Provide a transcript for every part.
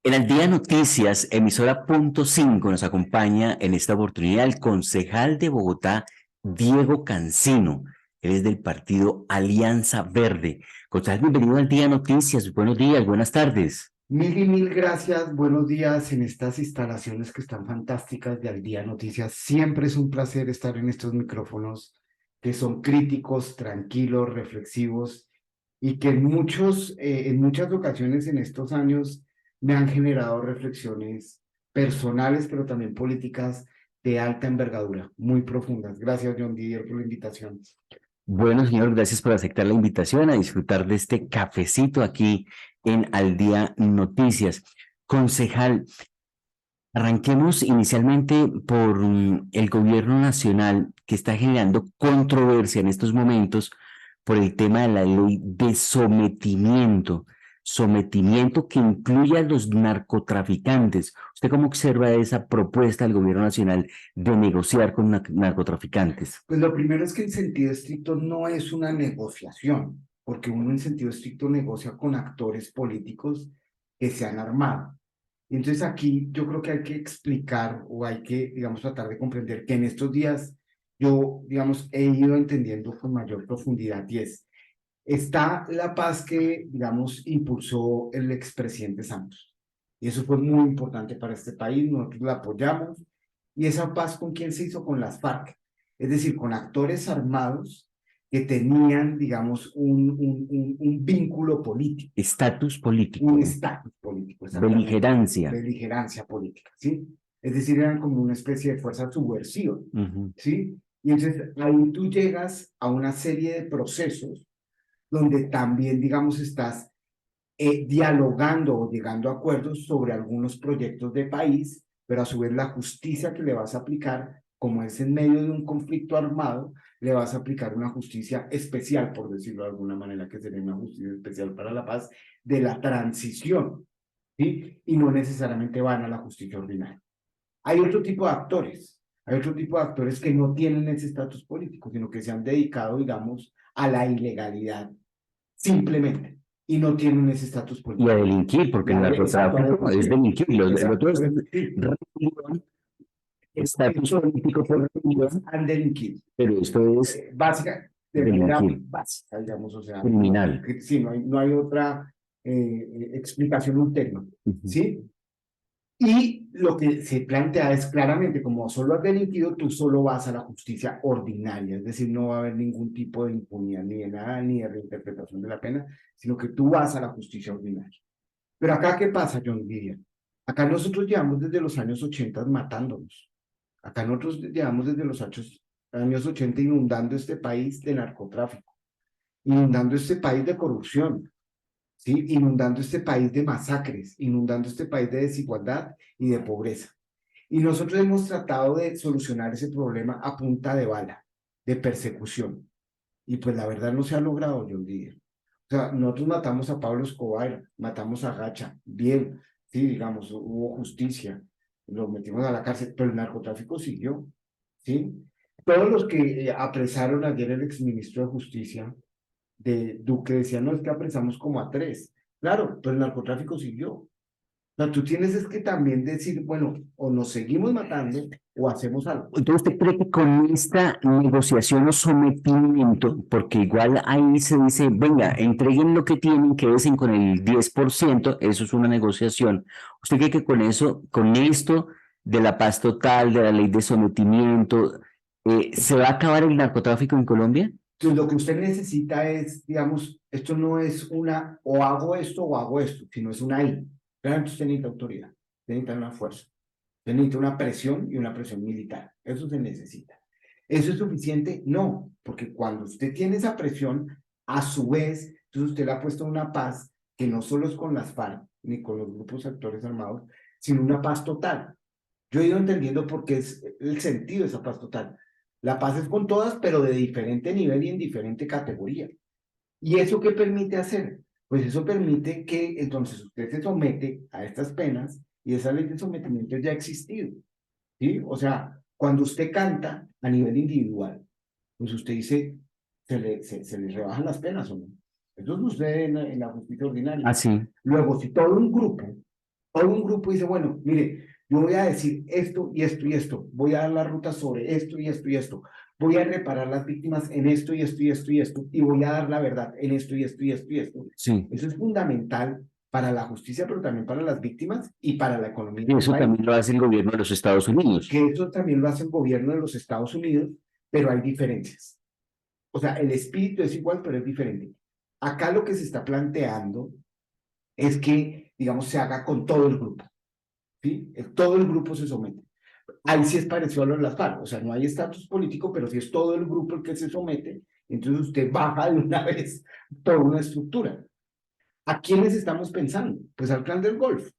En Al Día Noticias, emisora punto 5, nos acompaña en esta oportunidad el concejal de Bogotá, Diego Cancino. Él es del partido Alianza Verde. Concejal, bienvenido al Día Noticias. Buenos días, buenas tardes. Mil y mil gracias, buenos días en estas instalaciones que están fantásticas de Al Día Noticias. Siempre es un placer estar en estos micrófonos que son críticos, tranquilos, reflexivos y que en muchas ocasiones en estos años me han generado reflexiones personales, pero también políticas de alta envergadura, muy profundas. Gracias, John Didier, por la invitación. Bueno, señor, gracias por aceptar la invitación a disfrutar de este cafecito aquí en Al Día Noticias. Concejal, arranquemos inicialmente por el gobierno nacional que está generando controversia en estos momentos por el tema de la ley de sometimiento, sometimiento que incluye a los narcotraficantes. ¿Usted cómo observa esa propuesta del gobierno nacional de negociar con narcotraficantes? Pues lo primero es que en sentido estricto no es una negociación, porque uno en sentido estricto negocia con actores políticos que se han armado. Y entonces aquí yo creo que hay que explicar o hay que, digamos, tratar de comprender que en estos días yo, digamos, he ido entendiendo con mayor profundidad y está la paz que, digamos, impulsó el expresidente Santos. Y eso fue muy importante para este país, nosotros la apoyamos. ¿Y esa paz con quién se hizo? Con las FARC, es decir, con actores armados que tenían, digamos, un vínculo político, Estatus político, un estatus político, exactamente, beligerancia. beligerancia política, ¿sí? Es decir, eran como una especie de fuerza subversiva, Ujú. ¿sí? Y entonces ahí tú llegas a una serie de procesos donde también, digamos, estás dialogando o llegando a acuerdos sobre algunos proyectos de país, pero a su vez la justicia que le vas a aplicar, como es en medio de un conflicto armado, le vas a aplicar una justicia especial, por decirlo de alguna manera, que sería una justicia especial para la paz, de la transición, ¿sí? Y no necesariamente van a la justicia ordinaria. Hay otro tipo de actores, hay otro tipo de actores que no tienen ese estatus político, sino que se han dedicado, digamos, a la ilegalidad simplemente, y no tienen ese estatus Y a político. delinquir, porque el Exacto, a narcotráfico es delinquir. delinquir. El Exacto, otro a es delinquir. rebelión, estatus político por rebelión, Han delinquido. pero esto es Básica, de manera delinquir, básica, digamos, o sea, criminal. sí, no hay otra explicación ulterior, Ujú. ¿sí? Y lo que se plantea es claramente, como solo has delinquido, tú solo vas a la justicia ordinaria, es decir, no va a haber ningún tipo de impunidad ni de nada, ni de reinterpretación de la pena, sino que tú vas a la justicia ordinaria. Pero acá, ¿qué pasa, John Vivian? Acá nosotros llevamos desde los años 80 matándonos. Acá nosotros llevamos desde los años 80 inundando este país de narcotráfico, inundando este país de corrupción, ¿sí? Inundando este país de masacres, inundando este país de desigualdad y de pobreza. Y nosotros hemos tratado de solucionar ese problema a punta de bala, de persecución. Y pues la verdad no se ha logrado, John Didier. O sea, nosotros matamos a Pablo Escobar, matamos a Gacha, bien, sí, digamos, hubo justicia, lo metimos a la cárcel, pero el narcotráfico siguió, ¿sí? Todos los que apresaron ayer el exministro de Justicia de Duque decían, no, es que apresamos como a tres. Claro, pero el narcotráfico siguió. Sea, tú tienes es que también decir, bueno, o nos seguimos matando o hacemos algo. Entonces, ¿usted cree que con esta negociación o sometimiento, porque igual ahí se dice, venga, entreguen lo que tienen, quédense con el 10%, eso es una negociación? ¿Usted cree que con eso, con esto de la paz total, de la ley de sometimiento, se va a acabar el narcotráfico en Colombia? Entonces, lo que usted necesita es, digamos, esto no es una o hago esto, sino es una I. Realmente usted necesita autoridad, usted necesita una fuerza, usted necesita una presión y una presión militar. Eso se necesita. ¿Eso es suficiente? No, porque cuando usted tiene esa presión, a su vez, entonces usted le ha puesto una paz que no solo es con las FARC ni con los grupos actores armados, sino una paz total. Yo he ido entendiendo por qué es el sentido de esa paz total. La paz es con todas, pero de diferente nivel y en diferente categoría. ¿Y eso qué permite hacer? Pues eso permite que entonces usted se somete a estas penas y esa ley de sometimiento ya ha existido, ¿sí? O sea, cuando usted canta a nivel individual, pues usted dice, se le rebajan las penas o no. Eso sucede en la justicia ordinaria. Así. Luego, si todo un grupo O un grupo dice, bueno, mire, yo voy a decir esto y esto y esto, voy a dar la ruta sobre esto y esto y esto, voy a reparar las víctimas en esto y esto y esto y esto, y voy a dar la verdad en esto y esto y esto y esto. Sí, Eso es fundamental para la justicia, pero también para las víctimas y para la economía y del eso país, también lo hace el gobierno de los Estados Unidos. que eso también lo hace el gobierno de los Estados Unidos, pero hay diferencias. O sea, el espíritu es igual, pero es diferente. Acá lo que se está planteando es que, digamos, se haga con todo el grupo, ¿sí? Todo el grupo se somete. Ahí sí es parecido a lo de las FARC, o sea, no hay estatus político, pero sí es todo el grupo el que se somete, entonces usted baja de una vez toda una estructura. ¿A quiénes estamos pensando? Pues al Clan del Golfo,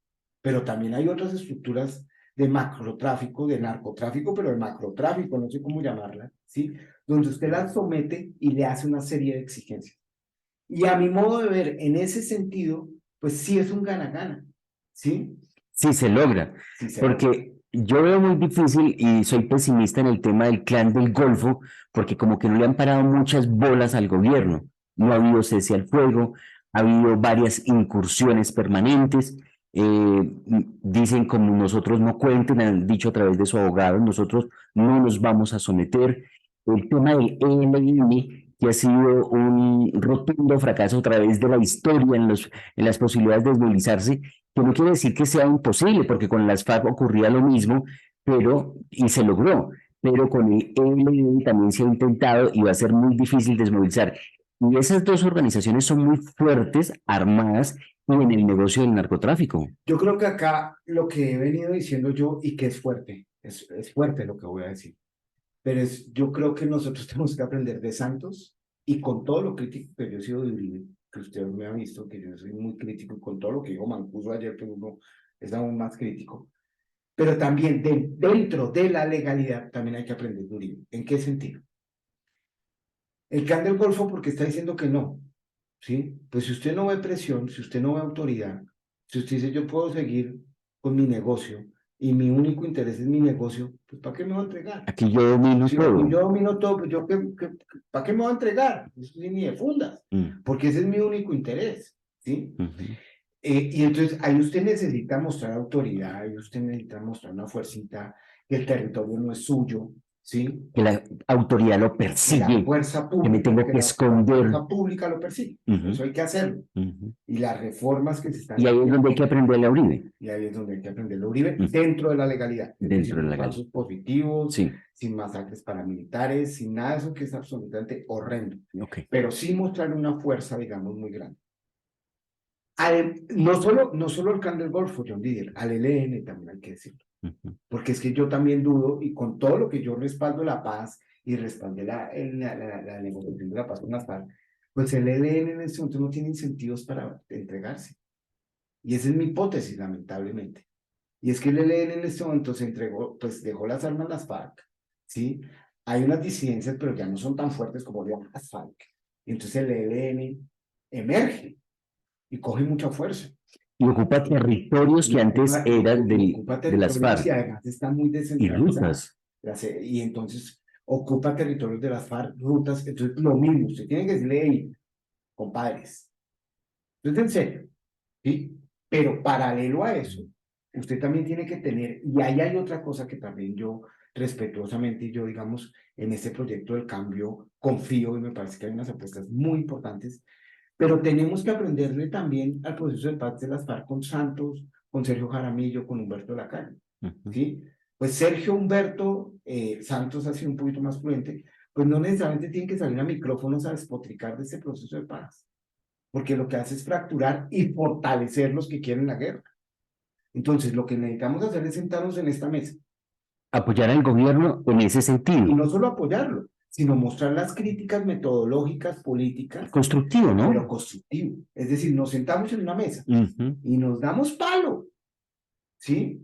pero también hay otras estructuras de macrotráfico, de narcotráfico, pero de macrotráfico, no sé cómo llamarla, ¿sí? Donde usted las somete y le hace una serie de exigencias. Y a mi modo de ver, en ese sentido, pues sí es un gana-gana, ¿sí? Sí se logra, Sí se logra. porque yo veo muy difícil y soy pesimista en el tema del Clan del Golfo, porque como que no le han parado muchas bolas al gobierno. No ha habido cese al fuego, ha habido varias incursiones permanentes. Dicen como nosotros no cuenten, han dicho a través de su abogado, nosotros no nos vamos a someter. El tema del ELN, que ha sido un rotundo fracaso a través de la historia en las posibilidades de desmovilizarse, que no quiere decir que sea imposible, porque con las FARC ocurría lo mismo, pero, y se logró, pero con el ELN también se ha intentado y va a ser muy difícil desmovilizar. Y esas dos organizaciones son muy fuertes, armadas y en el negocio del narcotráfico. Yo creo que acá lo que he venido diciendo yo y que es fuerte, es fuerte lo que voy a decir, pero es, yo creo que nosotros tenemos que aprender de Santos y con todo lo crítico que yo he sido de Uribe, que usted me ha visto, que yo soy muy crítico y con todo lo que dijo Mancuso ayer, que uno es aún más crítico, pero también dentro de la legalidad también hay que aprender de Uribe. ¿En qué sentido? El Clan del Golfo porque está diciendo que no, ¿sí? Pues si usted no ve presión, si usted no ve autoridad, si usted dice yo puedo seguir con mi negocio y mi único interés es mi negocio, pues ¿para qué me va a entregar? Aquí yo domino Si aquí todo. yo domino todo, pues yo ¿para qué me va a entregar? Eso sí, ni de fundas, Mm, porque ese es mi único interés, ¿sí? ujú. Y entonces ahí usted necesita mostrar autoridad, ahí usted necesita mostrar una fuercita, que el territorio no es suyo, ¿sí? Que la autoridad lo Que la persigue, fuerza que me pública, tengo que la esconder. fuerza pública lo persigue. Ujú, Eso hay que hacerlo. ujú. Y las reformas que se están Y ahí es donde hay haciendo, que aprenderle a Uribe, y ahí es donde hay que aprender lo Uribe, mm, dentro de la legalidad, es decir, dentro de la sin legalidad. falsos positivos, Sí, sin masacres paramilitares, sin nada de eso que es absolutamente horrendo, ok. pero sí mostrar una fuerza, digamos, muy grande. No solo el Clan del Golfo, John Didier, al ELN también hay que decirlo, Ujú. porque es que yo también dudo, y con todo lo que yo respaldo la paz y respaldé la negociación de la paz con las FARC, pues el ELN en este momento no tiene incentivos para entregarse. Y esa es mi hipótesis, lamentablemente. Y es que el ELN en este momento se entregó, pues dejó las armas las FARC, ¿sí? Hay unas disidencias, pero ya no son tan fuertes como las FARC. Y entonces el ELN emerge y coge mucha fuerza. Y ocupa territorios que antes eran Y ocupa de las territorios y FARC además está muy y descentralizada. rutas. Y entonces ocupa territorios de las FARC, rutas, entonces lo mismo, usted tiene que decirle, hey, compadres, entonces en serio, ¿sí? Pero paralelo a eso, usted también tiene que tener, y ahí hay otra cosa que también yo respetuosamente, y yo digamos, en este proyecto del cambio, confío y me parece que hay unas apuestas muy importantes, pero tenemos que aprenderle también al proceso de paz de las FARC con Santos, con Sergio Jaramillo, con Humberto Lacalle, Ujú. ¿sí? Pues Sergio Humberto Santos ha sido un poquito más prudente, pues no necesariamente tiene que salir a micrófonos a despotricar de ese proceso de paz, porque lo que hace es fracturar y fortalecer los que quieren la guerra. Entonces, lo que necesitamos hacer es sentarnos en esta mesa Apoyar al gobierno en ese y sentido. no solo apoyarlo, sino mostrar las críticas metodológicas, políticas, Constructivo, pero ¿no? constructivo. Es decir, nos sentamos en una mesa Ujú. y nos damos palo, ¿sí?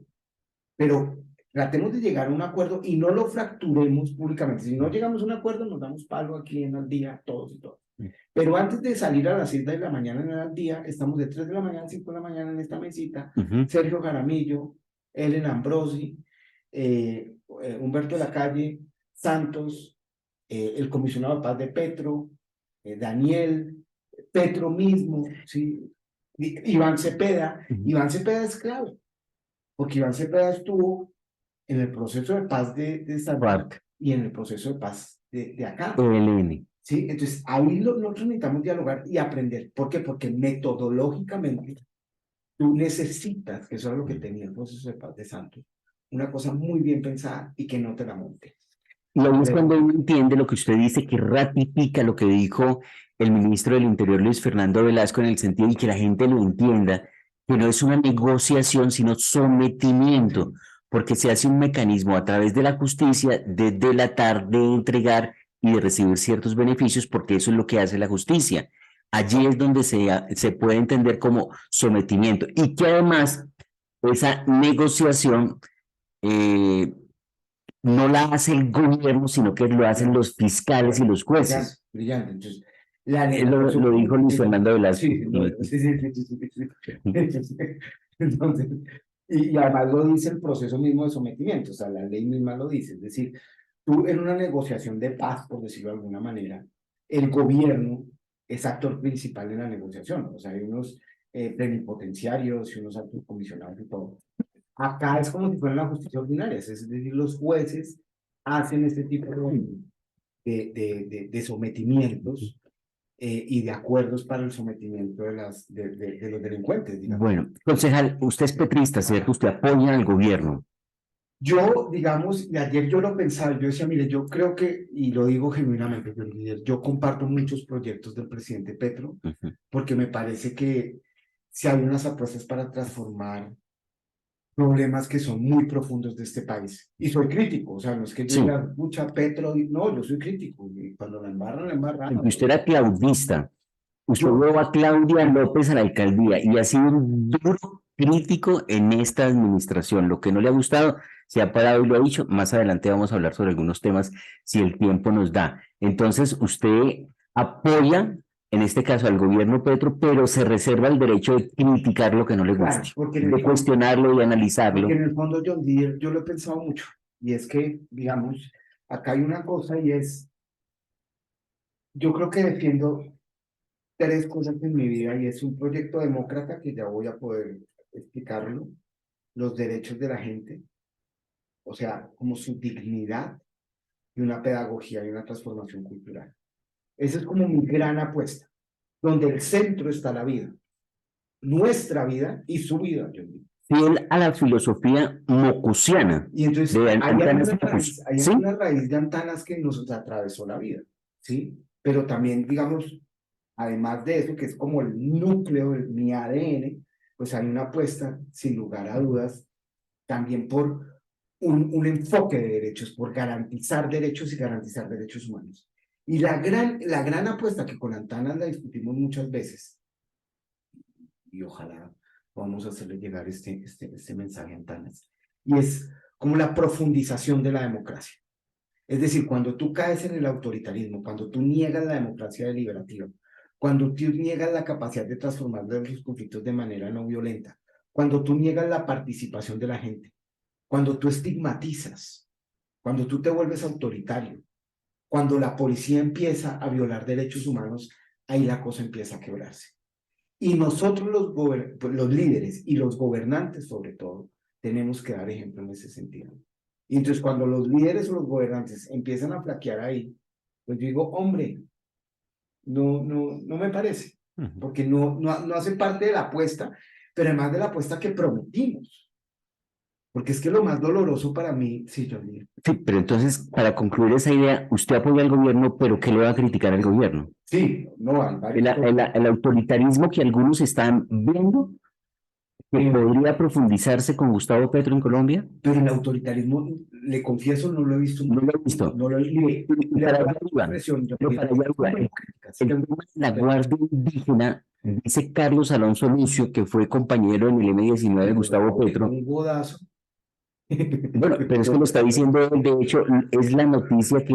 Pero tratemos de llegar a un acuerdo y no lo fracturemos públicamente. Si no llegamos a un acuerdo, nos damos palo aquí en el día, todos y todos. Pero antes de salir a las 7 de la mañana en el día, estamos de 3 de la mañana a 5 de la mañana en esta mesita. Ujú. Sergio Jaramillo, Ellen Ambrosi, Humberto Lacalle, Santos, el comisionado de paz de Petro, Daniel, Petro mismo, ¿sí? Iván Cepeda. Ujú. Iván Cepeda es clave. porque Iván Cepeda estuvo en el proceso de paz de Estados Unidos FARC, y en el proceso de paz de acá. ELN. ¿Sí? Entonces, ahí nosotros necesitamos dialogar y aprender. ¿Por qué? Porque metodológicamente tú necesitas, que eso es lo que tenía el proceso de paz de Santos, una cosa muy bien pensada y que no te la monte. Y ahí es Pero, cuando uno entiende lo que usted dice, que ratifica lo que dijo el ministro del Interior, Luis Fernando Velasco, en el sentido de que la gente lo entienda, que no es una negociación, sino sometimiento, porque se hace un mecanismo a través de la justicia de delatar, de entregar y de recibir ciertos beneficios, porque eso es lo que hace la justicia. Allí es donde se puede entender como sometimiento y que además esa negociación eh, no la hace el gobierno, sino que lo hacen los fiscales y los brillante, jueces. brillante. Entonces, la Lo dijo negociación, Luis Fernando Velasco. sí, sí, sí, sí, sí, sí. Entonces, y además lo dice el proceso mismo de sometimiento, o sea, la ley misma lo dice, es decir, tú en una negociación de paz, por decirlo de alguna manera, el gobierno es actor principal en la negociación, o sea, hay unos plenipotenciarios y unos altos comisionados y todo. Acá es como si fuera la justicia ordinaria, es decir, los jueces hacen este tipo de sometimientos y de acuerdos para el sometimiento de los delincuentes, digamos. Bueno, concejal, usted es petrista, ¿cierto? Usted apoya al gobierno. Yo, digamos, de ayer yo lo pensaba, yo decía, mire, yo creo que, y lo digo genuinamente, yo comparto muchos proyectos del presidente Petro, Ujú. porque me parece que si hay unas apuestas para transformar problemas que son muy profundos de este país. Y soy crítico, o sea, no es que yo Sí, diga, mucha Petro, no, yo soy crítico, y cuando la embarran, porque usted era claudista. Usted yo, llevó a Claudia López a la alcaldía y ha sido un duro crítico en esta administración. Lo que no le ha gustado se ha parado y lo ha dicho. Más adelante vamos a hablar sobre algunos temas si el tiempo nos da. Entonces, usted apoya, en este caso, al gobierno Petro, pero se reserva el derecho de criticar lo que no le claro, guste, de cuestionarlo y porque analizarlo. en el fondo, John Deere, yo lo he pensado mucho, y es que, digamos, acá hay una cosa y es, yo creo que defiendo tres cosas en mi vida, y es un proyecto demócrata que ya voy a poder explicarlo, los derechos de la gente, o sea, como su dignidad, y una pedagogía y una transformación cultural. Esa es como mi gran apuesta, donde el centro está la vida, nuestra vida y su vida, yo digo. Fiel a la filosofía mocusiana Y entonces de hay Antanas alguna Mockus. raíz, hay ¿Sí? alguna raíz de Antanas que nos atravesó la vida, ¿sí? Pero también, digamos, además de eso, que es como el núcleo de mi ADN, pues hay una apuesta, sin lugar a dudas, también por un enfoque de derechos, por garantizar derechos y garantizar derechos humanos. Y la gran apuesta que con Antanas la discutimos muchas veces, y ojalá podamos hacerle llegar este mensaje a Antanas, y es como la profundización de la democracia. Es decir, cuando tú caes en el autoritarismo, cuando tú niegas la democracia deliberativa, cuando tú niegas la capacidad de transformar los conflictos de manera no violenta, cuando tú niegas la participación de la gente, cuando tú estigmatizas, cuando tú te vuelves autoritario, cuando la policía empieza a violar derechos humanos, ahí la cosa empieza a quebrarse. Y nosotros los líderes y los gobernantes sobre todo, tenemos que dar ejemplo en ese sentido. Y entonces cuando los líderes o los gobernantes empiezan a flaquear ahí, pues yo digo, hombre, no me parece, Ujú. porque no hace parte de la apuesta, pero además de la apuesta que prometimos. Porque es que lo más doloroso para mí, sí, yo digo, Sí, pero entonces, para concluir esa idea, usted apoya al gobierno, pero ¿qué le va a criticar al gobierno? sí, no, hay varios problemas. El autoritarismo que algunos están viendo, que Eh, podría profundizarse con Gustavo Petro en Colombia, pero el autoritarismo, le confieso, no lo he visto no mucho. lo he visto. No lo he visto. Y Le para voy a allá dar una iba, expresión, yo pero digo, para allá iba. súper crítica, sí, El tema de la pero Guardia Indígena, dice Carlos Alonso Lucio, que fue compañero en el M-19 de por Gustavo favor, que Petro. un godazo. Bueno, pero es que lo está diciendo él, de hecho, es la noticia que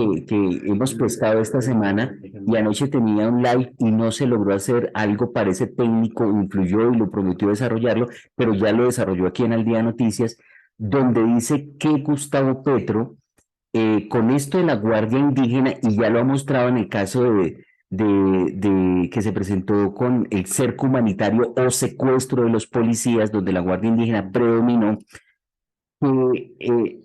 hemos pescado esta semana y anoche tenía un live y no se logró hacer algo, parece técnico, influyó y lo prometió desarrollarlo, pero ya lo desarrolló aquí en Al Día Noticias, donde dice que Gustavo Petro, con esto de la Guardia Indígena, y ya lo ha mostrado en el caso de que se presentó con el cerco humanitario o secuestro de los policías, donde la Guardia Indígena predominó, que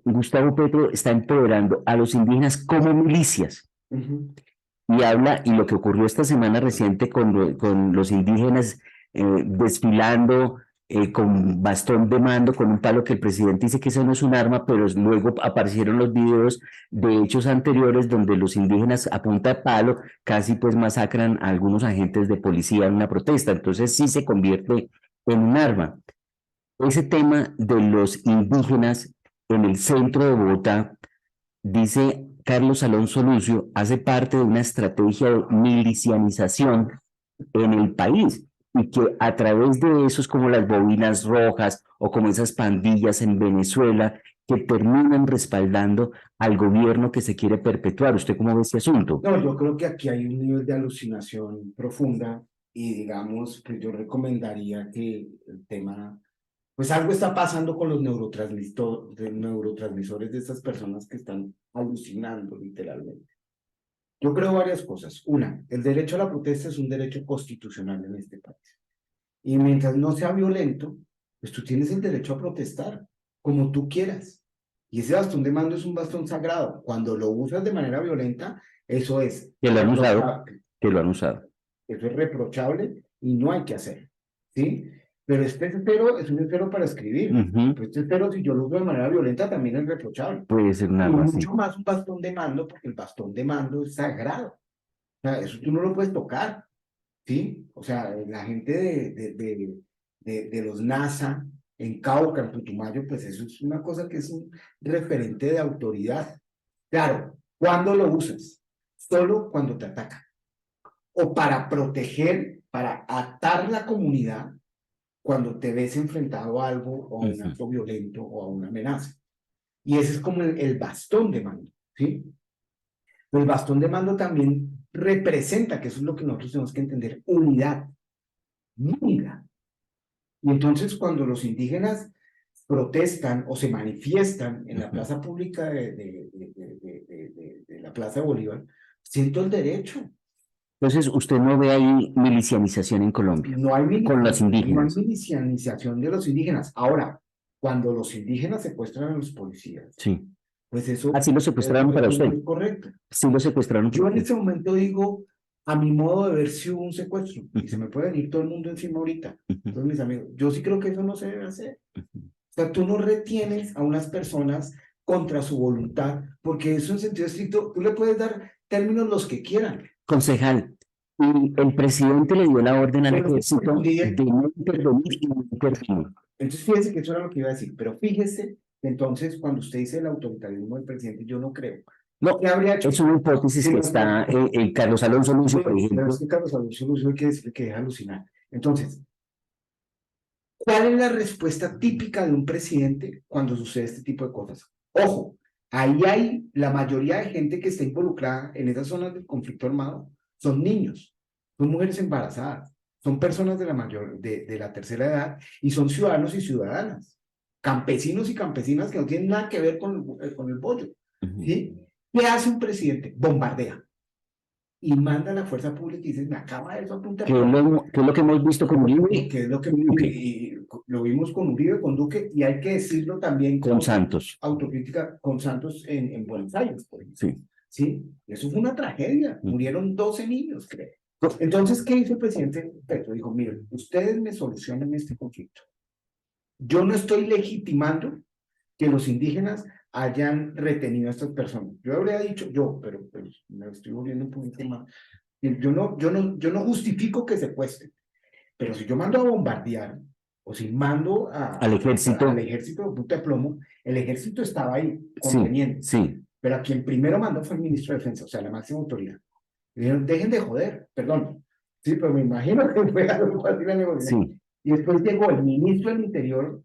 Gustavo Petro está empoderando a los indígenas como milicias. Ujú. Y habla, y lo que ocurrió esta semana reciente con los indígenas desfilando con bastón de mando, con un palo que el presidente dice que eso no es un arma, pero luego aparecieron los videos de hechos anteriores donde los indígenas a punta de palo casi pues masacran a algunos agentes de policía en una protesta. Entonces sí se convierte en un arma. Ese tema de los indígenas en el centro de Bogotá, dice Carlos Alonso Lucio, hace parte de una estrategia de milicianización en el país y que a través de eso es como las bobinas rojas o como esas pandillas en Venezuela que terminan respaldando al gobierno que se quiere perpetuar. ¿Usted cómo ve este asunto? No, yo creo que aquí hay un nivel de alucinación profunda y digamos que yo recomendaría que el tema, pues algo está pasando con los neurotransmisores de estas personas que están alucinando literalmente. Yo creo varias cosas. Una, el derecho a la protesta es un derecho constitucional en este país. Y mientras no sea violento, pues tú tienes el derecho a protestar como tú quieras. Y ese bastón de mando es un bastón sagrado. Cuando lo usas de manera violenta, eso es Que lo han usado, reprochable, que lo han usado. eso es reprochable y no hay que hacer, ¿sí? Pero este esfero es un esfero para escribir. Pues este esfero, si yo lo uso de manera violenta, también es reprochable. Puede ser un Y arma así. mucho más un bastón de mando, porque el bastón de mando es sagrado. O sea, eso tú no lo puedes tocar. ¿Sí? O sea, la gente de los NASA en Cauca, en Putumayo, pues eso es una cosa que es un referente de autoridad. Claro, ¿cuándo lo usas? Solo cuando te atacan. O para proteger, para atar la comunidad cuando te ves enfrentado a algo o a un acto violento o a una amenaza. Y ese es como el bastón de mando, ¿sí? El bastón de mando también representa, que eso es lo que nosotros tenemos que entender, unidad. Unidad. Y entonces cuando los indígenas protestan o se manifiestan en la plaza pública de la Plaza de Bolívar, siento el derecho. Entonces, usted no ve ahí milicianización en Colombia No hay, con los no hay indígenas. milicianización de los indígenas. Ahora, cuando los indígenas secuestran a los policías, Sí. pues eso, Así lo secuestraron para eso no usted. es correcto. Sí lo secuestraron para Yo en usted. ese momento digo, a mi modo de ver, si hubo un secuestro y se me puede venir todo el mundo encima ahorita, todos mis amigos. Yo sí creo que eso no se debe hacer. O sea, tú no retienes a unas personas contra su voluntad, porque eso en sentido estricto, tú le puedes dar términos los que quieran. Concejal, y el presidente le dio la orden al Pero ejército de no intervenir y no intervenir. entonces fíjese que eso era lo que iba a decir, pero fíjese que entonces cuando usted dice el autoritarismo del presidente, yo no creo. No, ¿Qué habría hecho? es una hipótesis Sí, que no, está Carlos Alonso Lucio, por pero es ejemplo. que Carlos Alonso Lucio hay que decirle que deja alucinar. Entonces, ¿cuál es la respuesta típica de un presidente cuando sucede este tipo de cosas? Ojo, ahí hay la mayoría de gente que está involucrada en esas zonas del conflicto armado, son niños, son mujeres embarazadas, son personas de la tercera edad y son ciudadanos y ciudadanas, campesinos y campesinas que no tienen nada que ver con el bollo. ¿Sí? ¿Qué hace un presidente? Bombardea y manda a la fuerza pública y dice, me acaba de eso a punta de plomo. ¿Qué es lo que hemos visto con Uribe? Que es lo que Duque, lo vimos con Uribe, con Duque, y hay que decirlo también con con Santos. autocrítica con Santos en Buenos Aires, por ejemplo. Sí. ¿Sí? Eso fue una tragedia. Murieron 12 niños, creo. Entonces, ¿qué hizo el presidente Petro? Dijo, miren, ustedes me solucionan este conflicto. Yo no estoy legitimando que los indígenas hayan retenido a estas personas. Yo habría dicho, pero me estoy volviendo un poquito más. Yo no justifico que secuestren, pero si yo mando a bombardear o si mando Al ejército. al ejército de punta de plomo, el ejército estaba ahí Sí, conteniendo. sí. Pero a quien primero mandó fue el ministro de Defensa, o sea, la máxima autoridad. Y dijeron, dejen de joder, perdón. Sí, pero me imagino que fue algo así la negociación. Sí. Y después llegó el ministro del Interior,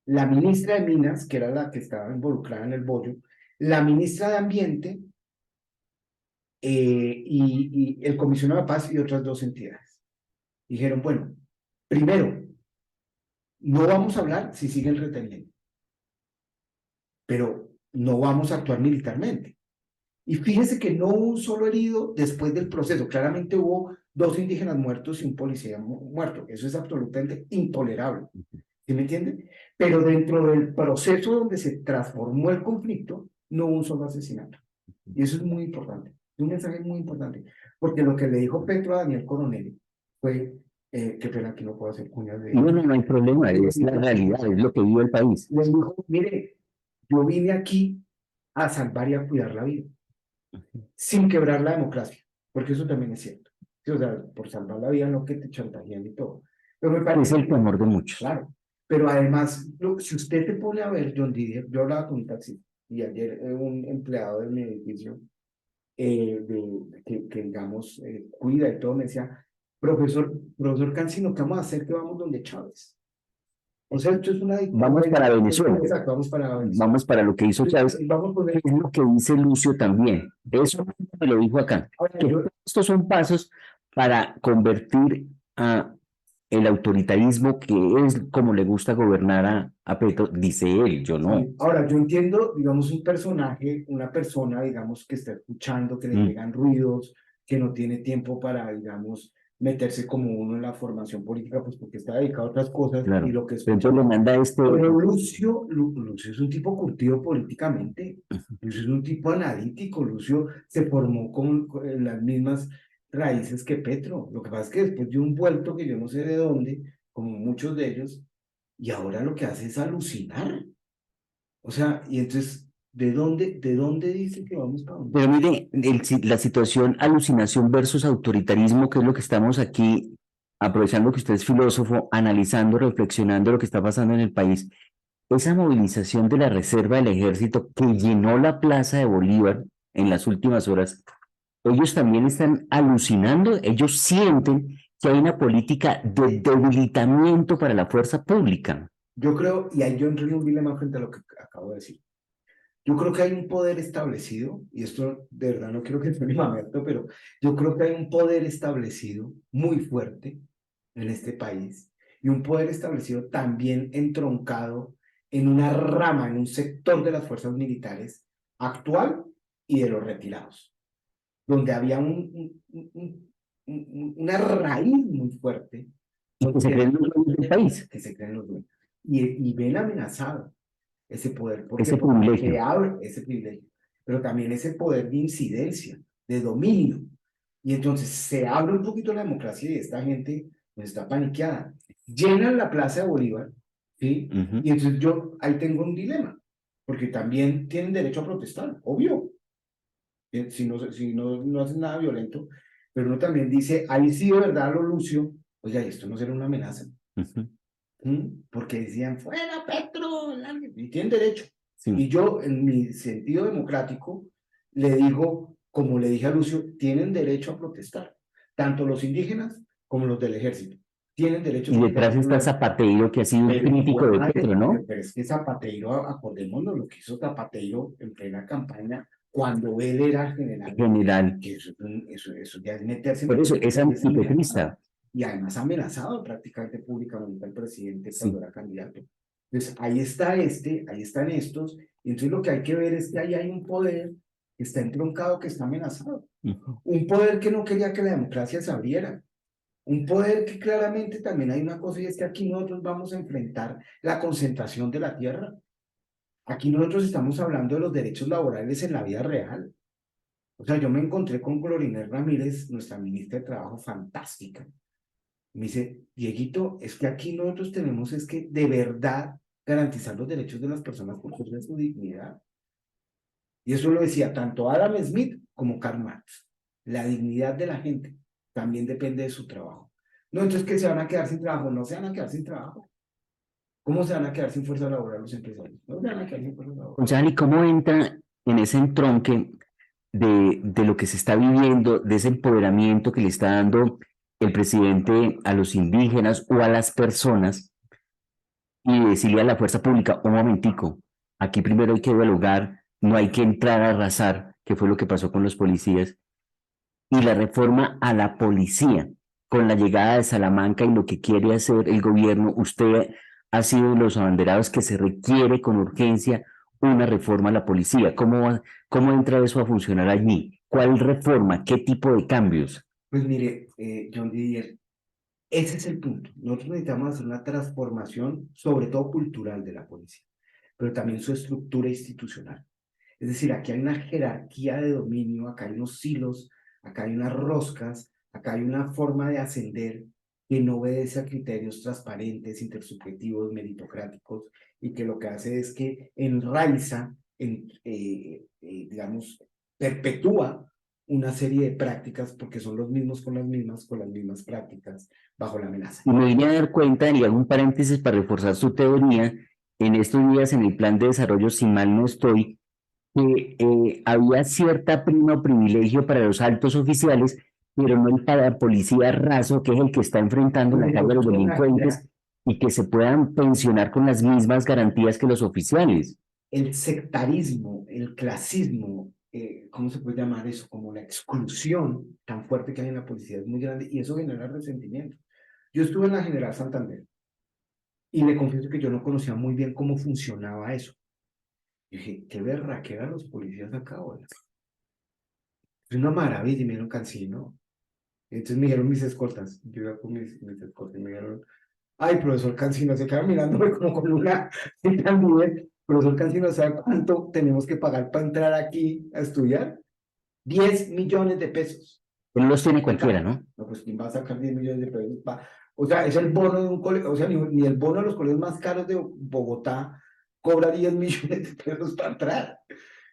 la ministra de Minas, que era la que estaba involucrada en el bollo, la ministra de Ambiente y el comisionado de paz y otras dos entidades. Dijeron, bueno, primero, no vamos a hablar si siguen reteniendo, pero no vamos a actuar militarmente. Y fíjese que no hubo un solo herido después del proceso. Claramente hubo 2 indígenas muertos y un policía muerto. Eso es absolutamente intolerable. ¿Sí me entiende? Pero dentro del proceso donde se transformó el conflicto, no hubo un solo asesinato. Y eso es muy importante. Es un mensaje muy importante. Porque lo que le dijo Petro a Daniel Coronel fue, qué pena que no puedo hacer cuñas de No, él. no, no hay problema, es la realidad, es lo que vive el país. Les dijo, mire, yo vine aquí a salvar y a cuidar la vida, sin quebrar la democracia, porque eso también es cierto. Sí, o sea, por salvar la vida no que te chantajean y todo. Pero me Es parece, el temor de muchos. claro, pero además, si usted te pone a ver, John Didier, yo hablaba con un taxi y ayer un empleado de mi edificio, que digamos, cuida y todo, me decía, profesor Cancino, ¿qué vamos a hacer que vamos donde Chávez? O sea, esto es una dictadura. Vamos para Venezuela, Exacto, vamos para Venezuela. vamos para lo que hizo Chávez, Vamos con es lo que dice Lucio también. Eso me lo dijo acá, ahora, que estos son pasos para convertir a el autoritarismo, que es como le gusta gobernar a Petro, dice él, yo no. ahora, yo entiendo, digamos, un personaje, una persona, digamos, que está escuchando, que le llegan ruidos, que no tiene tiempo para, digamos, meterse como uno en la formación política, pues porque está dedicado a otras cosas y Claro. lo que Entonces escucha. le manda este. Pero Lucio es un tipo curtido políticamente. Lucio es un tipo analítico. Lucio se formó en las mismas raíces que Petro. Lo que pasa es que después dio un vuelto que yo no sé de dónde, como muchos de ellos, y ahora lo que hace es alucinar. O sea, y entonces, ¿de dónde dice que vamos para dónde? Pero mire, la situación alucinación versus autoritarismo, que es lo que estamos aquí, aprovechando que usted es filósofo, analizando, reflexionando lo que está pasando en el país. Esa movilización de la reserva del ejército que llenó la plaza de Bolívar en las últimas horas, ellos también están alucinando, ellos sienten que hay una política de debilitamiento para la fuerza pública. Yo creo, y ahí yo entro en un dilema frente a lo que acabo de decir. Yo creo que hay un poder establecido, y esto de verdad no quiero que suene mamerto, pero yo creo que hay un poder establecido muy fuerte en este país, y un poder establecido también entroncado en una rama, en un sector de las fuerzas militares actual y de los retirados, donde había una raíz muy fuerte Y que se creen los dueños del país, que se creen los dueños, y ven amenazado ese poder. ¿Por qué? ese Porque se privilegio. abre ese privilegio, pero también ese poder de incidencia, de dominio. Y entonces se abre un poquito la democracia y esta gente pues, está paniqueada. Llenan la Plaza de Bolívar, ¿sí? Y entonces yo ahí tengo un dilema, porque también tienen derecho a protestar, obvio, si no hacen nada violento, pero uno también dice, ahí sí de verdad lo Lucio, oye, esto no será una amenaza. Porque decían, fuera Petro, y tienen derecho. Sí. Y yo, en mi sentido democrático, le digo, como le dije a Lucio, tienen derecho a protestar, tanto los indígenas como los del ejército. Tienen derecho a Y protestar. detrás está Zapateiro, que ha sido un crítico de Petro, ¿no? Pero es que Zapateiro, acordémonos lo que hizo Zapateiro en plena campaña, cuando él era general. General. Que eso ya es meterse en Por eso política, es y es amenazado. antipetrista. Y además amenazado prácticamente públicamente al presidente cuando Sí. era candidato. Entonces, ahí están estos, y entonces lo que hay que ver es que ahí hay un poder que está entroncado, que está amenazado. Un poder que no quería que la democracia se abriera. Un poder que claramente también hay una cosa, y es que aquí nosotros vamos a enfrentar la concentración de la tierra. Aquí nosotros estamos hablando de los derechos laborales en la vida real. O sea, yo me encontré con Glorinel Ramírez, nuestra ministra de Trabajo, fantástica. Me dice, Dieguito, es que aquí nosotros tenemos es que de verdad garantizar los derechos de las personas por de su dignidad. Y eso lo decía tanto Adam Smith como Karl Marx. La dignidad de la gente también depende de su trabajo. No, entonces que se van a quedar sin trabajo, no se van a quedar sin trabajo. ¿Cómo se van a quedar sin fuerza laboral los empresarios? No se van a quedar sin fuerza laboral. O sea, ¿y cómo entra en ese entronque de lo que se está viviendo, de ese empoderamiento que le está dando el presidente a los indígenas o a las personas, y decirle a la fuerza pública, un momentico, aquí primero hay que dialogar, no hay que entrar a arrasar, que fue lo que pasó con los policías, y la reforma a la policía, con la llegada de Salamanca y lo que quiere hacer el gobierno? Usted ha sido de los abanderados que se requiere con urgencia una reforma a la policía. ¿Cómo entra eso a funcionar allí? ¿Cuál reforma? ¿Qué tipo de cambios? Pues mire, John Didier, ese es el punto. Nosotros necesitamos hacer una transformación, sobre todo cultural, de la policía, pero también su estructura institucional. Es decir, aquí hay una jerarquía de dominio, acá hay unos silos, acá hay unas roscas, acá hay una forma de ascender que no obedece a criterios transparentes, intersubjetivos, meritocráticos, y que lo que hace es que enraiza, digamos, perpetúa una serie de prácticas, porque son los mismos con las mismas prácticas, bajo la amenaza. Y me vine a dar cuenta, y hago un paréntesis para reforzar su teoría, en estos días en el plan de desarrollo, si mal no estoy, que había cierta prima o privilegio para los altos oficiales, pero no el para policía raso, que es el que está enfrentando la carga de los delincuentes y que se puedan pensionar con las mismas garantías que los oficiales. El sectarismo, el clasismo, ¿cómo se puede llamar eso? Como la exclusión tan fuerte que hay en la policía es muy grande y eso genera resentimiento. Yo estuve en la General Santander y le confieso que yo no conocía muy bien cómo funcionaba eso. Y dije, qué berraquera los policías acá ahora. Es una maravilla y me dieron cansino. Entonces me dijeron mis escoltas, yo iba con mis escoltas y me dijeron, ay, profesor Cancino, se queda mirándome como con una, y también, profesor Cancino, ¿sabe cuánto tenemos que pagar para entrar aquí a estudiar? 10 millones de pesos. No los tiene cualquiera, ¿no? No, pues ¿quién va a sacar 10 millones de pesos? O sea, es el bono de un colegio, o sea, ni el bono de los colegios más caros de Bogotá cobra 10 millones de pesos para entrar.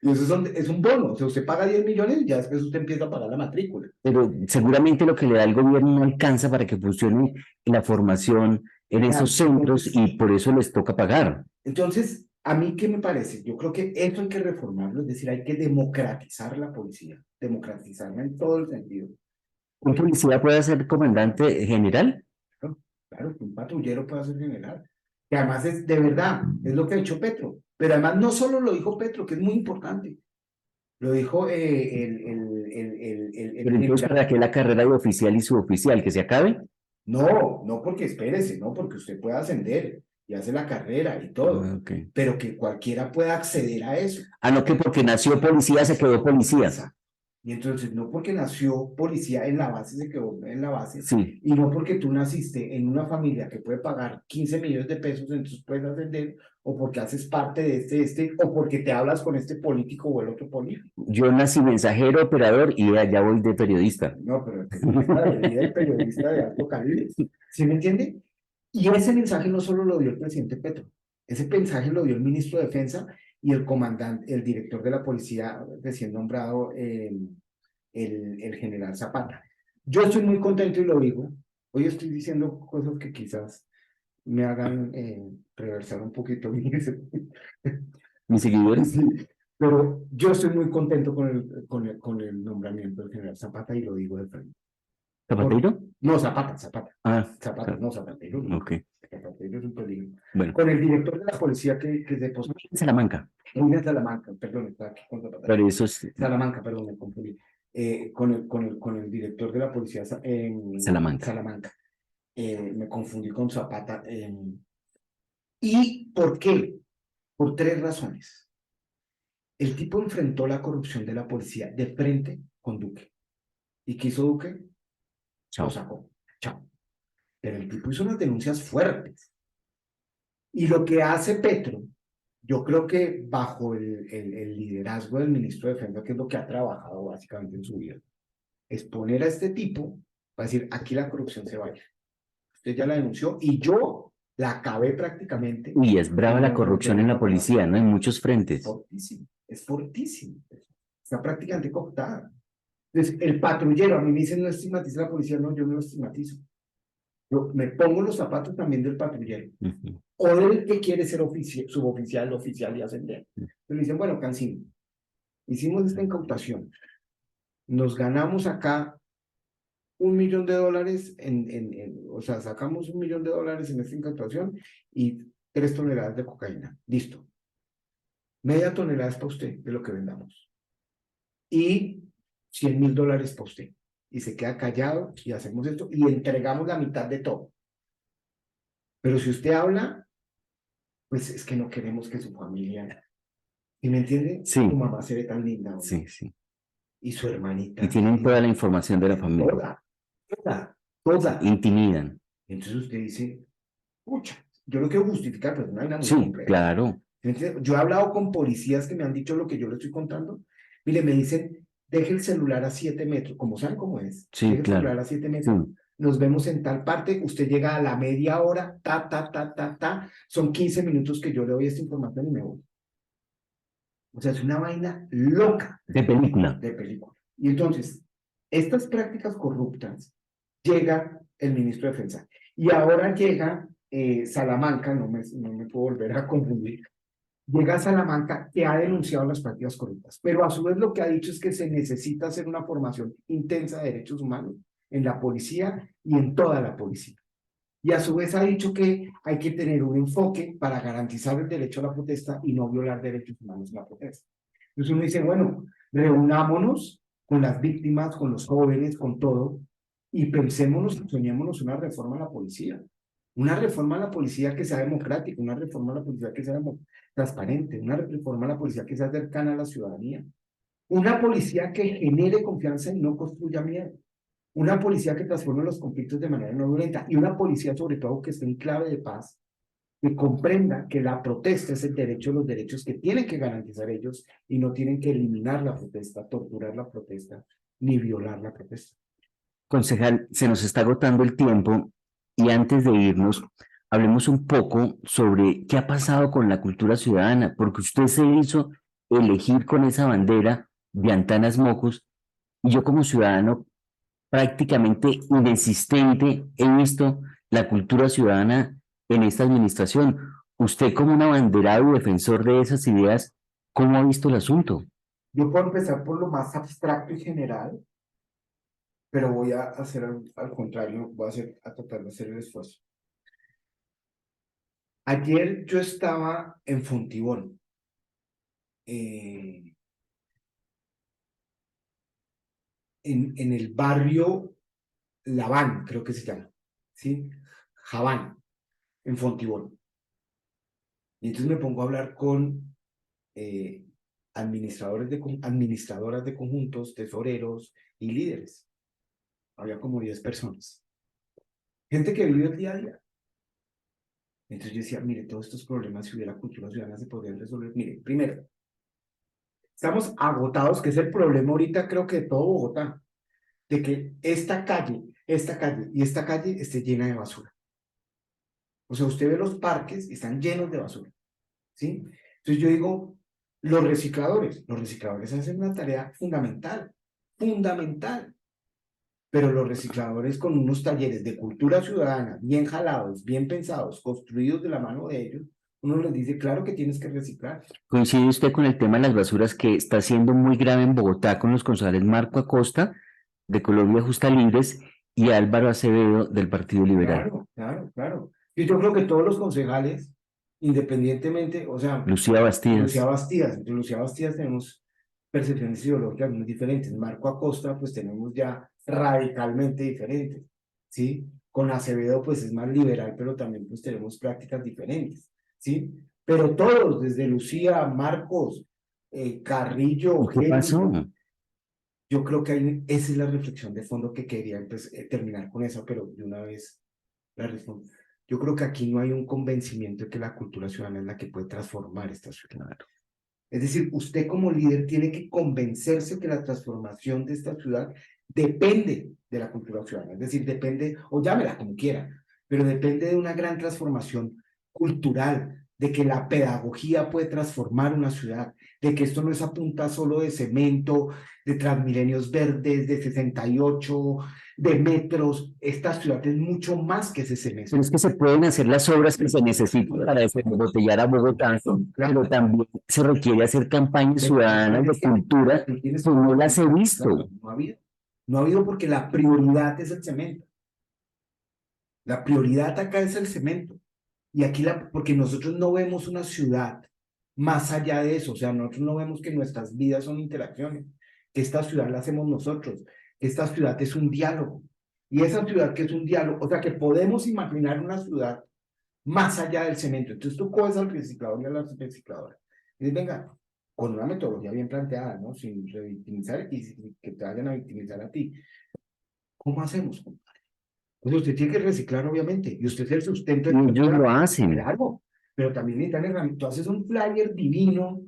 Y eso es un bono, o sea, usted paga 10 millones y ya después usted empieza a pagar la matrícula. Pero seguramente lo que le da el gobierno no alcanza para que funcione la formación en esos centros y por eso les toca pagar. Entonces, ¿a mí qué me parece? Yo creo que eso hay que reformarlo, es decir, hay que democratizar la policía, democratizarla en todo el sentido. ¿Un policía puede ser comandante general? Claro, claro, que un patrullero puede ser general, que además es de verdad, es lo que ha hecho Petro, pero además no solo lo dijo Petro, que es muy importante, lo dijo Pero entonces, ¿para qué la carrera de oficial y suboficial? ¿Que se acabe? No, no porque espérese, no porque usted pueda ascender y hace la carrera y todo, Okay. pero que cualquiera pueda acceder a eso. Ah, no, que porque nació policía se quedó policía. Exacto. Y entonces, no porque nació policía en la base, se quedó en la base, Sí. y no porque tú naciste en una familia que puede pagar 15 millones de pesos, entonces puedes ascender, o porque haces parte de o porque te hablas con este político o el otro político. Yo nací mensajero, operador y allá voy de periodista. No, pero el periodista de vida, el periodista de alto calibre. ¿Sí me entiende? Y ese mensaje no solo lo dio el presidente Petro, ese mensaje lo dio el ministro de Defensa y el comandante, el director de la policía recién nombrado, el general Zapata. Yo estoy muy contento y lo digo. Hoy estoy diciendo cosas que quizás me hagan reversar un poquito Mis seguidores. Sí, pero yo estoy muy contento con el nombramiento del general Zapata y lo digo de frente. ¿Zapatero? No, Zapata. Ah, Zapata, claro. no, Zapatero. No. Ok. Zapatero es un peligro. Bueno, Con el director de la policía que se postuló. Salamanca. En Salamanca, perdón, está aquí con Zapata. Pero eso es Salamanca, perdón, me confundí. Con el director de la policía en Salamanca. Salamanca. Me confundí con Zapata. ¿Y por qué? Por tres razones. El tipo enfrentó la corrupción de la policía de frente con Duque. ¿Y qué hizo Duque? Lo Chao. sacó. Chao. Pero el tipo hizo unas denuncias fuertes. Y lo que hace Petro, yo creo que bajo el liderazgo del ministro de Defensa, que es lo que ha trabajado básicamente en su vida, es poner a este tipo para decir, aquí la corrupción se va a ir. Usted ya la denunció y yo la acabé prácticamente. Y es brava la corrupción en la policía, ¿no? En muchos frentes. Fortísimo, es fortísimo. Está prácticamente cooptada. Entonces, el patrullero, a mí me dicen no estigmatiza la policía, no, yo no lo estigmatizo. Yo me pongo los zapatos también del patrullero. O del que quiere ser suboficial, oficial y ascender. Pero dicen, bueno, Cancino, hicimos esta incautación. Nos ganamos acá $1 millón, o sea, sacamos $1 millón en esta incautación y 3 toneladas de cocaína. Listo. Media tonelada es para usted de lo que vendamos. Y $100,000 para usted. Y se queda callado y hacemos esto y entregamos la mitad de todo. Pero si usted habla, pues es que no queremos que su familia, ¿sí me entiende? Sí. Su mamá se ve tan linda, ¿no? Sí, sí. Y su hermanita. Y tienen toda la información de la familia. Toda. Intimidan. Entonces usted dice, pucha, yo no quiero justificar, pero es una vaina muy Sí, compleja. claro, Entonces, yo he hablado con policías que me han dicho lo que yo le estoy contando. Mire, me dicen, deje el celular a 7 metros, como saben cómo es, sí, deje el claro. celular a 7 Sí. metros, nos vemos en tal parte, usted llega a la media hora, son 15 minutos que yo le doy esta información y me voy. O sea, es una vaina loca De película. de película. Y entonces, estas prácticas corruptas, llega el ministro de Defensa. Y ahora llega Salamanca, no me puedo volver a confundir, llega a Salamanca que ha denunciado las prácticas corruptas, pero a su vez lo que ha dicho es que se necesita hacer una formación intensa de derechos humanos en la policía y en toda la policía. Y a su vez ha dicho que hay que tener un enfoque para garantizar el derecho a la protesta y no violar derechos humanos en la protesta. Entonces uno dice, bueno, reunámonos con las víctimas, con los jóvenes, con todo, y pensémonos, soñémonos una reforma a la policía. Una reforma a la policía que sea democrática, una reforma a la policía que sea transparente, una reforma a la policía que sea cercana a la ciudadanía. Una policía que genere confianza y no construya miedo. Una policía que transforme los conflictos de manera no violenta y una policía sobre todo que esté en clave de paz, que comprenda que la protesta es el derecho de los derechos que tienen que garantizar ellos y no tienen que eliminar la protesta, torturar la protesta, ni violar la protesta. Concejal, se nos está agotando el tiempo y antes de irnos, hablemos un poco sobre qué ha pasado con la cultura ciudadana, porque usted se hizo elegir con esa bandera de Antanas Mocos y yo como ciudadano prácticamente inexistente he visto la cultura ciudadana en esta administración. Usted como un abanderado y defensor de esas ideas, ¿cómo ha visto el asunto? Yo puedo empezar por lo más abstracto y general, pero voy a hacer al contrario, a tratar de hacer el esfuerzo. Ayer yo estaba en Fontibón, eh, en el barrio Laván, creo que se llama, ¿sí? Javán, en Fontibón. Y entonces me pongo a hablar con eh, administradoras de conjuntos, tesoreros y líderes. Había como 10 personas. Gente que vive el día a día. Entonces yo decía, mire, todos estos problemas, si hubiera cultura ciudadana, se podrían resolver. Mire, primero, estamos agotados, que es el problema ahorita, creo que de todo Bogotá, de que esta calle y esta calle esté llena de basura. O sea, usted ve los parques y están llenos de basura, ¿sí? Entonces yo digo, los recicladores hacen una tarea fundamental, fundamental, pero los recicladores con unos talleres de cultura ciudadana, bien jalados, bien pensados, construidos de la mano de ellos, uno les dice, claro que tienes que reciclar. ¿Coincide usted con el tema de las basuras que está siendo muy grave en Bogotá con los concejales Marco Acosta de Colombia Justa Libres y Álvaro Acevedo del Partido Liberal? Claro, claro, claro. Y yo creo que todos los concejales, independientemente, o sea, Lucía Lucía Bastidas. Bastidas, entre Lucía Bastidas tenemos percepciones ideológicas muy diferentes. Marco Acosta, pues tenemos ya radicalmente diferentes, ¿sí? Con Acevedo, pues es más liberal, pero también pues tenemos prácticas diferentes, ¿sí? Pero todos, desde Lucía, Marcos, ¿Y Carrillo, qué pasó? Kelly, yo creo que esa es la reflexión de fondo que quería terminar con eso, pero de una vez la respuesta. Yo creo que aquí no hay un convencimiento de que la cultura ciudadana es la que puede transformar esta ciudad. Claro. Es decir, usted como líder tiene que convencerse que la transformación de esta ciudad depende de la cultura ciudadana. Es decir, depende, o llámela como quiera, pero depende de una gran transformación cultural, de que la pedagogía puede transformar una ciudad, de que esto no es a punta solo de cemento, de Transmilenios verdes, de 68, de metros. Esta ciudad es mucho más que ese Pero cemento. es que se pueden hacer las obras que se necesitan para desembotellar a Bogotá, pero también se requiere hacer campañas Pero ciudadanas de cultura tú tienes que no las he claro, visto. no ha habido. No ha habido porque la prioridad es el cemento. La prioridad acá es el cemento. Y aquí porque nosotros no vemos una ciudad más allá de eso. O sea, nosotros no vemos que nuestras vidas son interacciones, que esta ciudad la hacemos nosotros, que esta ciudad es un diálogo. Y esa ciudad que es un diálogo, o sea, que podemos imaginar una ciudad más allá del cemento. Entonces tú coges al reciclador y a la recicladora y dices, venga, con una metodología bien planteada, ¿no? Sin revictimizar y sin que te vayan a victimizar a ti. ¿Cómo hacemos? Pues usted tiene que reciclar, obviamente, y usted es el sustento de Y la ellos ciudad. lo hacen. Claro, pero también necesitan herramientas. Tú haces un flyer divino,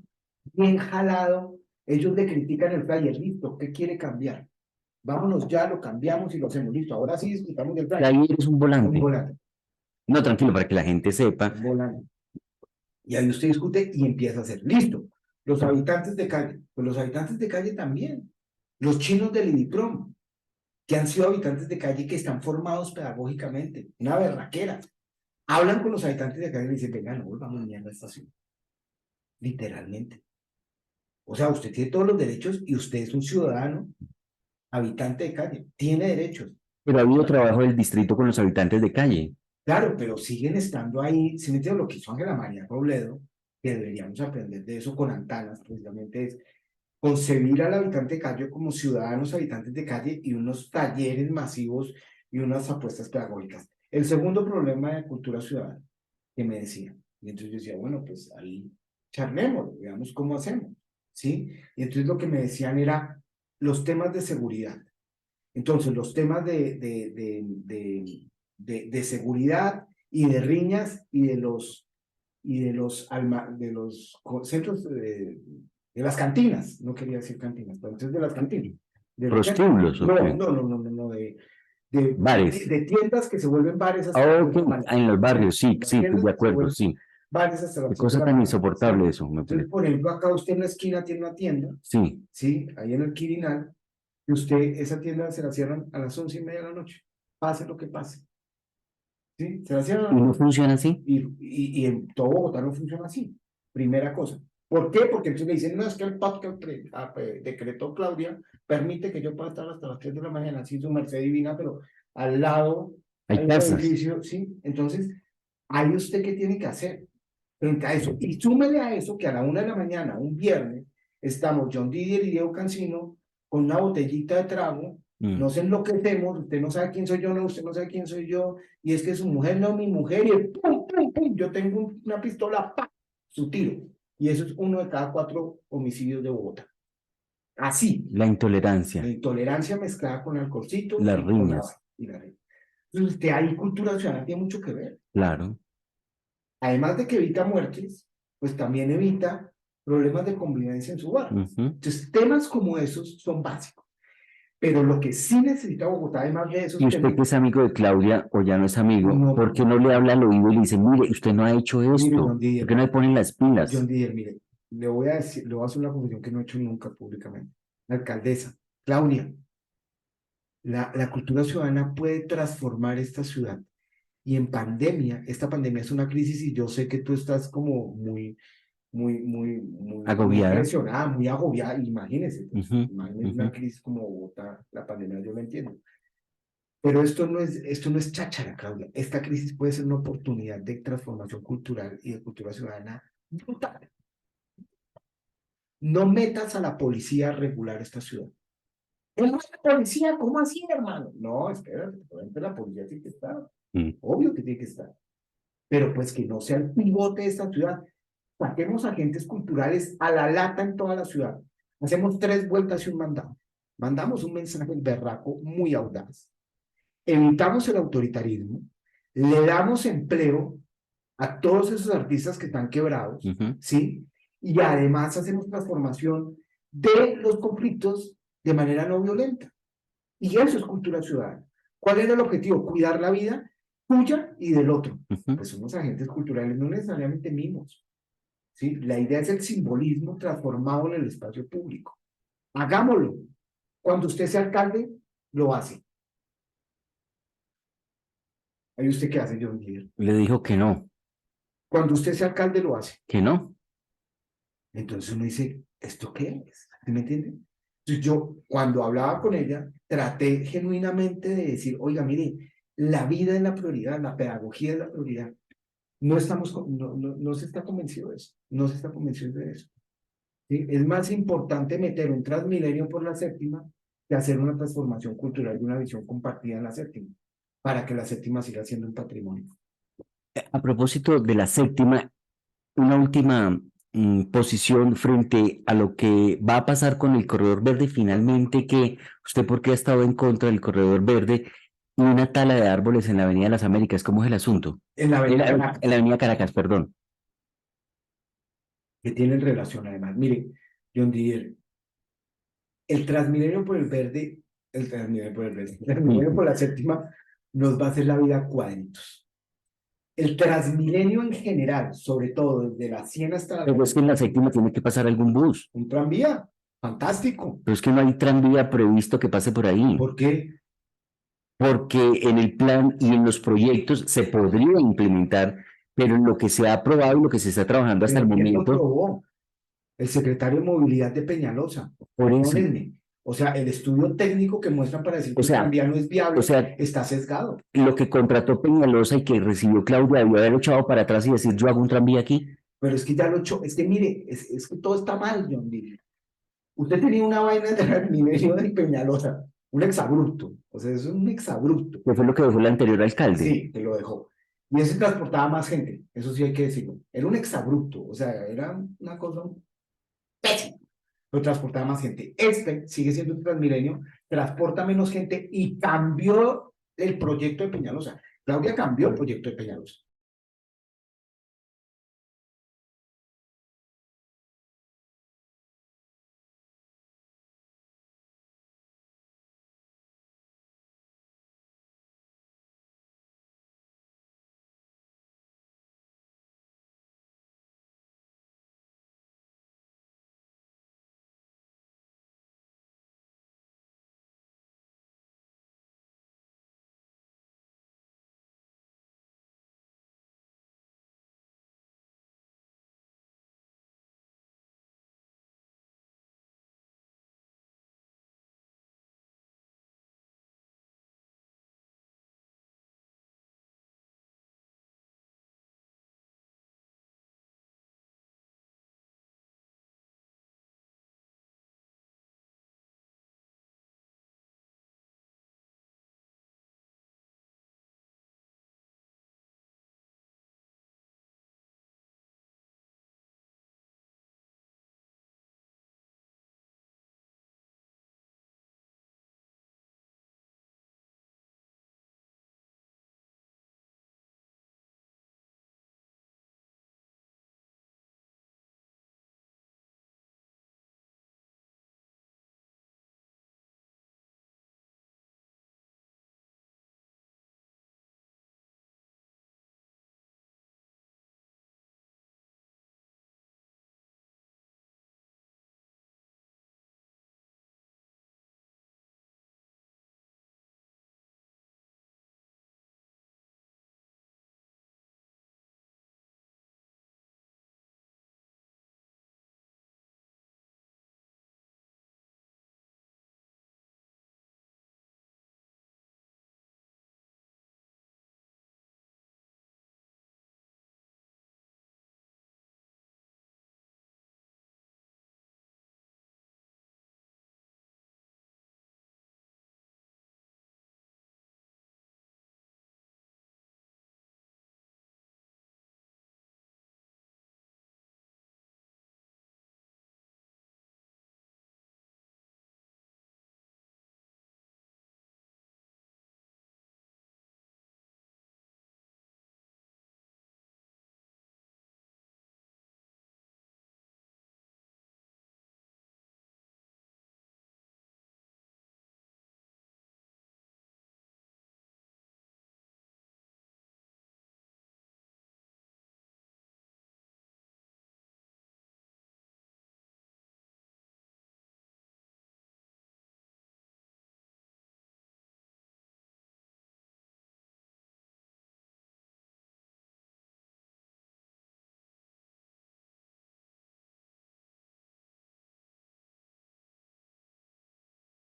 bien jalado, ellos le critican el flyer, listo, ¿qué quiere cambiar? Vámonos ya, lo cambiamos y lo hacemos, listo, ahora sí disfrutamos del Y ahí flyer. eres un Un volante. volante, No, tranquilo, para que la gente sepa. un volante. Y ahí usted discute y empieza a hacer, listo, los habitantes de calle, pues los habitantes de calle también, los chinos del IDIPROM, que han sido habitantes de calle que están formados pedagógicamente, una berraquera. Hablan con los habitantes de calle y dicen, venga, no volvamos ni a la estación. Literalmente. O sea, usted tiene todos los derechos y usted es un ciudadano, habitante de calle, tiene derechos. Pero ha habido trabajo del distrito con los habitantes de calle. Claro, pero siguen estando ahí, si me entiendes lo que hizo Ángela María Robledo, que deberíamos aprender de eso con Antanas, precisamente es concebir al habitante de calle como ciudadanos habitantes de calle y unos talleres masivos y unas apuestas pedagógicas. El segundo problema de cultura ciudadana, que me decían, y entonces yo decía, bueno, pues ahí charlemos, veamos cómo hacemos, ¿sí? Y entonces lo que me decían era los temas de seguridad. Entonces, los temas de seguridad y de riñas y de los centros de las cantinas, no quería decir cantinas, pero entonces de las cantinas. De los Prostíbulos, no, ok. no, de, Bares. de tiendas que se vuelven bares hasta Ah, las 2 ok, de la mañana. en los barrios, sí, Las sí, estoy tiendas de que se acuerdo, vuelven sí. bares hasta Qué las 6 de cosa la tan mañana. ¿Sí? insoportable eso, me Entonces, parece. por ejemplo, acá usted en la esquina tiene una tienda, Sí, ¿sí? Ahí en el Quirinal, y usted esa tienda se la cierran a las 11:30 de la noche. Pase lo que pase. ¿Sí? Se la cierran a y las no 11. funciona así. Y en todo Bogotá no funciona así. Primera cosa. ¿Por qué? Porque entonces le dicen, no, es que el pacto que decretó Claudia permite que yo pueda estar hasta las 3 de la mañana, así su merced divina, pero al lado Hay hay un casas. edificio, ¿sí? Entonces, ¿hay usted qué tiene que hacer frente a eso? Y súmele a eso que a la 1 de la mañana, un viernes, estamos John Didier y Diego Cancino con una botellita de trago, Mm. nos enloquecemos, usted no sabe quién soy yo, no, usted no sabe quién soy yo, y es que su mujer no, mi mujer, y el pum, pum, pum, yo tengo una pistola, ¡pam! Su tiro. Y eso es 1 de cada 4 homicidios de Bogotá. Así, La la intolerancia, intolerancia mezclada con alcoholcito las y con la, riñas, y la Entonces, usted ahí cultura ciudadana tiene mucho que ver. claro. Además de que evita muertes, pues también evita problemas de convivencia en su barrio. Ujú. Entonces, temas como esos son básicos. Pero lo que sí necesita Bogotá, además de esos Y usted temas, que es amigo de Claudia o ya no es amigo, no, ¿por qué no le habla al oído y le dice, mire, usted no ha hecho mire, esto? John ¿Por Didier, qué no le ponen las John pilas? Didier, mire, le voy a decir, le voy a hacer una confesión que no he hecho nunca públicamente. La alcaldesa, Claudia, la cultura ciudadana puede transformar esta ciudad. Y en pandemia, esta pandemia es una crisis y yo sé que tú estás como muy Agobiada. presionada, muy agobiada. Imagínese, pues, Ujú, imagínese ujú. una crisis como Bogotá, la pandemia, yo lo entiendo. Pero esto no es cháchara, Claudia. Esta crisis puede ser una oportunidad de transformación cultural y de cultura ciudadana brutal. No metas a la policía a regular esta ciudad. ¿Es la policía? ¿Cómo así, hermano? No, espérate, obviamente la policía tiene que estar. Mm. Obvio que tiene que estar. Pero pues que no sea el pivote de esta ciudad. Saquemos agentes culturales a la lata en toda la ciudad. Hacemos 3 vueltas y un mandado. Mandamos un mensaje berraco muy audaz. Evitamos el autoritarismo. Le damos empleo a todos esos artistas que están quebrados, Ujú. ¿sí? Y además hacemos transformación de los conflictos de manera no violenta. Y eso es cultura ciudadana. ¿Cuál era el objetivo? Cuidar la vida tuya y del otro. Ujú. Pues somos agentes culturales, no necesariamente mimos. ¿Sí? La idea es el simbolismo transformado en el espacio público. Hagámoslo. Cuando usted sea alcalde, lo hace. ¿Ahí usted qué hace, John Deere? Le dijo Cuando usted sea alcalde, lo hace. que no. Entonces uno dice, ¿esto qué es? ¿Sí me entiende? Entonces yo, cuando hablaba con ella, traté genuinamente de decir, oiga, mire, la vida es la prioridad, la pedagogía es la prioridad. No se está convencido de eso, no se está convencido de eso. ¿Sí? Es más importante meter un Transmilenio por la séptima que hacer una transformación cultural y una visión compartida en la séptima, para que la séptima siga siendo un patrimonio. A propósito de la séptima, una última posición frente a lo que va a pasar con el corredor verde finalmente, que usted porque ha estado en contra del corredor verde y una tala de árboles en la Avenida de las Américas. ¿Cómo es el asunto? En la En avenida la, Caracas, en la Avenida Caracas, perdón. que tienen relación además. Mire, John Deere, el Transmilenio por el verde, el Transmilenio por el verde, el Transmilenio Mm. por la séptima nos va a hacer la vida a cuadritos. El Transmilenio en general, sobre todo desde la 100 hasta la Pero es que en la séptima tiene que pasar algún bus. un tranvía, fantástico. Pero es que no hay tranvía previsto que pase por ahí. ¿Por qué? Porque en el plan y en los proyectos se podría implementar, pero en lo que se ha aprobado y lo que se está trabajando hasta el Pero ¿quién lo momento, probó? El secretario de Movilidad de Peñalosa. por eso, Perdónenme. O sea, el estudio técnico que muestran para decir o que el sea, tranvía no es o viable sea, está sesgado. lo que contrató Peñalosa y que recibió Claudia debió haberlo echado para atrás y decir, yo hago un tranvía aquí. Pero es que ya lo hecho, es que mire, es que todo está mal, John Deere. Usted tenía una vaina de Transmilenio de Peñalosa, un exabrupto. O sea, es un exabrupto. Que fue lo que dejó el anterior alcalde. Sí, que lo dejó. Y ese transportaba más gente, eso sí hay que decirlo. Era un exabrupto, o sea, era una cosa pésima, pero transportaba más gente. Este sigue siendo un Transmilenio, transporta menos gente y cambió el proyecto de Peñalosa. Claudia cambió el proyecto de Peñalosa.